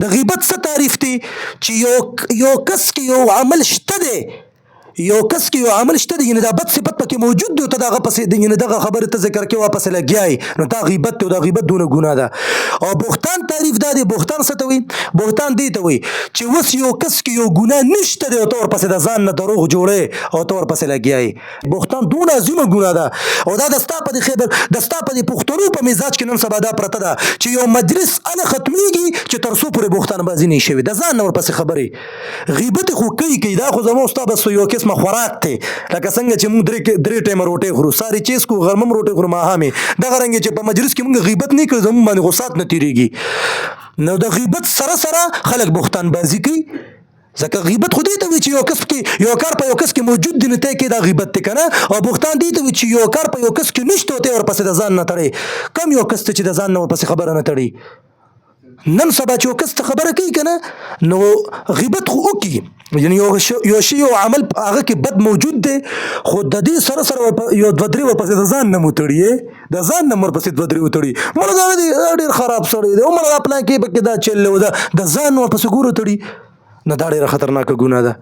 د غیبت څه تعریف دی چې یو کس کې یو عمل شته دی یعنې دا بد صفت پکې موجود دی او ته د هغه پسې یعنې دغه خبرې ته ذکر کې واپس لګیایې نو دا غیبت دی او دا غیبت دونه ګناه ده او بهتان تعریف دا دی بهتان څه ته وایي بهتان دې ته وایي چې اوس یو کس کې یو ګناه نشته دی او ته ورپسې د ځان نه دروغ جوړې او ته ورپسې لګیایې بهتان دونه عظیمه ګناه ده او دا د ستا په دې پښتنو په مزاج کې نن سبا دا پرته ده چې یو مجلس هله ختمیږي چې تر څو پورې بهتان بازي نه شوي د ځان نه ورپسې خبرې غیبت خو کوي دا خو زموږ ستا بس یو قسمه خوراک دی لکه څنګه چې موږ درې ټایمه روټۍ خورو ساري چیز کو غرمه روټۍ خورو ماښامې دغه رنګ چې په مجلس کې موږ غیبت نه کړو زموږ باندې غصات نه تېرېږي نو د غیبت سره خلک بهتان بازي کوي ځکه غیبت خو دې ته وایي چې یو کار په یو کس کې موجود دی نو ته کې دا غیبت دی که نه او بهتان دې ته وایي چې یو کار په یو کس کې نشته او ته ورپسې د ځان نه تړې کم یو کس ته چې د ځان نه ورپسې خبره نه تړي نن سبا چې یو کس ته خبره کوي که نه نو غیبت خو وکړي یعنې یو شی یو عمل هغه کې بد موجود دی خو د دې سره یو دوه درې ورپسې د ځان نه مو تړي د ځان نه ورپسې دوه درې وتړي مړه دا ډېر خراب سړی دی مړه دا پلان کې پکې دا چل و د ځان ورپسې ګورو تړي نه دا ډېره خطرناکه ګناه ده